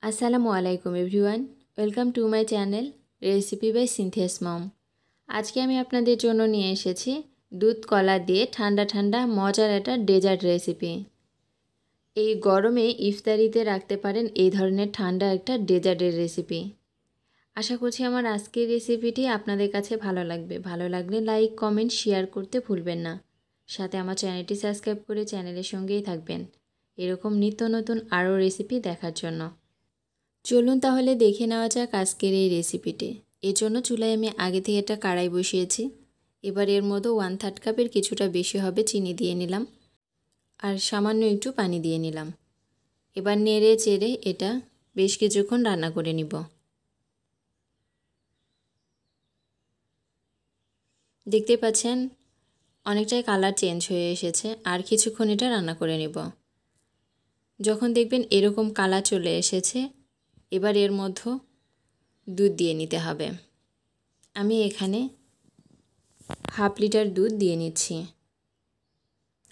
আসসালামু আলাইকুম everyone, welcome to my channel recipe by Synthia's mom. আজকে আমি আপনাদের জন্য নিয়ে এসেছি দুধ কলা দিয়ে ঠান্ডা ঠান্ডা মজার একটা ডেজার্ট রেসিপি। এই গরমে ইফতারিতে রাখতে পারেন এই ধরনের ঠান্ডা একটা ডেজার্টের রেসিপি। আশা করছি আমার আজকের রেসিপিটি আপনাদের কাছে ভালো লাগবে। ভালো লাগলে লাইক, কমেন্ট, শেয়ার করতে ভুলবেন না। সাথে আমার চ্যানেলটি সাবস্ক্রাইব করে চ্যানেলের সঙ্গেই থাকবেন এরকম নিত্য নতুন আরও রেসিপি দেখার জন্য। চলুন তাহলে দেখে নেওয়া যাক আজকের এই রেসিপিটি। এর জন্য চুলায় আমি আগে থেকে একটা কড়াই বসিয়েছি। এবার এর মধ্যে 1/3 কাপের কিছুটা বেশি হবে চিনি দিয়ে নিলাম, আর সামান্য একটু পানি দিয়ে নিলাম। এবার নেড়ে চেড়ে এটা বেশ কিছুক্ষণ রান্না করে নিব। দেখতে পাচ্ছেন অনেকটাই কালার চেঞ্জ হয়ে এসেছে, আর কিছুক্ষণ এটা রান্না করে নিব। যখন দেখবেন এরকম কালার চলে এসেছে, এবার এর মধ্যে দুধ দিয়ে নিতে হবে। আমি এখানে 1/2 লিটার দুধ দিয়ে নিচ্ছি,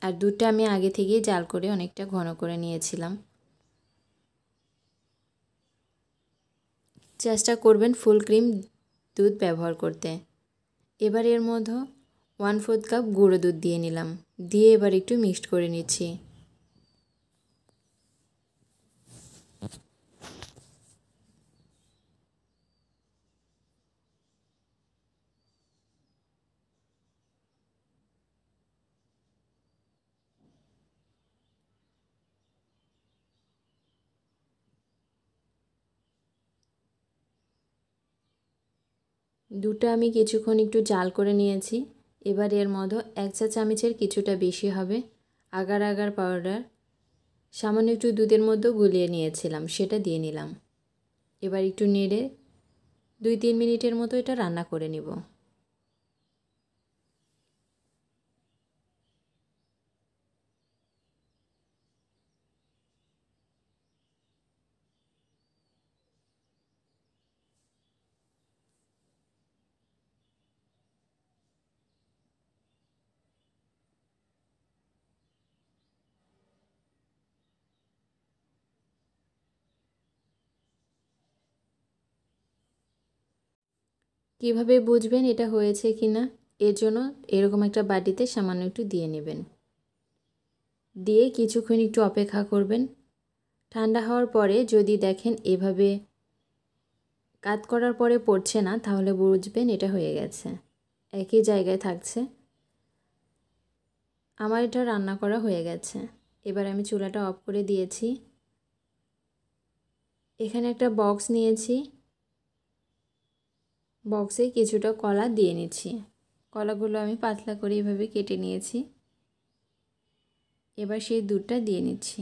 আর দুধটা আমি আগে থেকেই জাল করে অনেকটা ঘন করে নিয়েছিলাম। চেষ্টা করবেন ফুল ক্রিম দুধ ব্যবহার করতে। এবার এর মধ্যে 1/4 কাপ গুঁড়ো দুধ দিয়ে নিলাম, দিয়ে এবার একটু মিক্সড করে নিচ্ছি। দুধটা আমি কিছুক্ষণ একটু জাল করে নিয়েছি। এবার এর মধ্যে 1 চা চামচের কিছুটা বেশি হবে আগার আগার পাউডার সামান্য একটু দুধের মধ্যে গুলিয়ে নিয়েছিলাম, সেটা দিয়ে নিলাম। এবার একটু নেড়ে 2-3 মিনিটের মতো এটা রান্না করে নিব। কিভাবে বুঝবেন এটা হয়েছে কিনা? এর জন্য এরকম একটা বাটিতে সামান্য একটু দিয়ে নেবেন, দিয়ে কিছুক্ষণ একটু অপেক্ষা করবেন। ঠান্ডা হওয়ার পরে যদি দেখেন এভাবে কাত করার পরে পড়ছে না, তাহলে বুঝবেন এটা হয়ে গেছে, একই জায়গায় থাকছে। আমার এটা রান্না করা হয়ে গেছে। এবার আমি চুলাটা অফ করে দিয়েছি। এখানে একটা বক্স নিয়েছি, বক্সে কিছুটা কলা দিয়ে নিচ্ছি। কলাগুলো আমি পাতলা করে এভাবে কেটে নিয়েছি। এবার সেই দুধটা দিয়ে নিচ্ছি।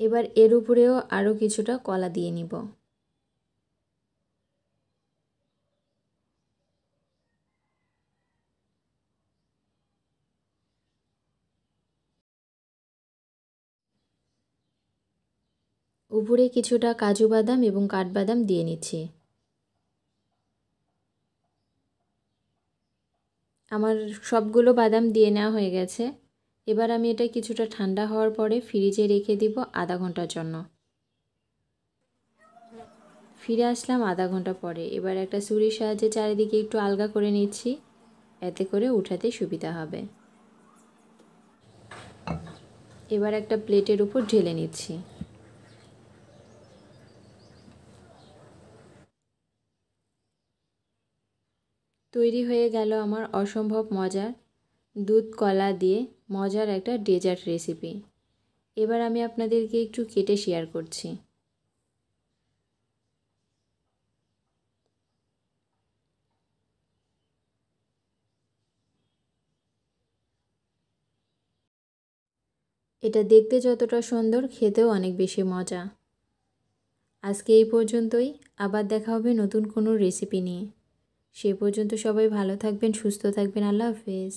এবার এর উপরেও আরও কিছুটা কলা দিয়ে নিব। উপরে কিছুটা কাজু বাদাম এবং কাঠবাদাম দিয়ে নিচ্ছি। আমার সবগুলো বাদাম দিয়ে নেওয়া হয়ে গেছে। এবার আমি এটা কিছুটা ঠান্ডা হওয়ার পরে ফ্রিজে রেখে দিব আধা ঘন্টার জন্য। ফিরে আসলাম আধা ঘন্টা পরে। এবার একটা ছুরির সাহায্যে চারিদিকে একটু আলগা করে নিচ্ছি, এতে করে উঠাতে সুবিধা হবে। এবার একটা প্লেটের উপর ঢেলে নিচ্ছি। তৈরি হয়ে গেল আমার অসম্ভব মজার দুধ কলা দিয়ে মজার একটা ডেজার্ট রেসিপি। এবার আমি আপনাদেরকে একটু কেটে শেয়ার করছি। এটা দেখতে যতটা সুন্দর, খেতেও অনেক বেশি মজা। আজকে এই পর্যন্তই, আবার দেখা হবে নতুন কোনো রেসিপি নিয়ে। সে পর্যন্ত সবাই ভালো থাকবেন, সুস্থ থাকবেন। আল্লাহ হাফেজ।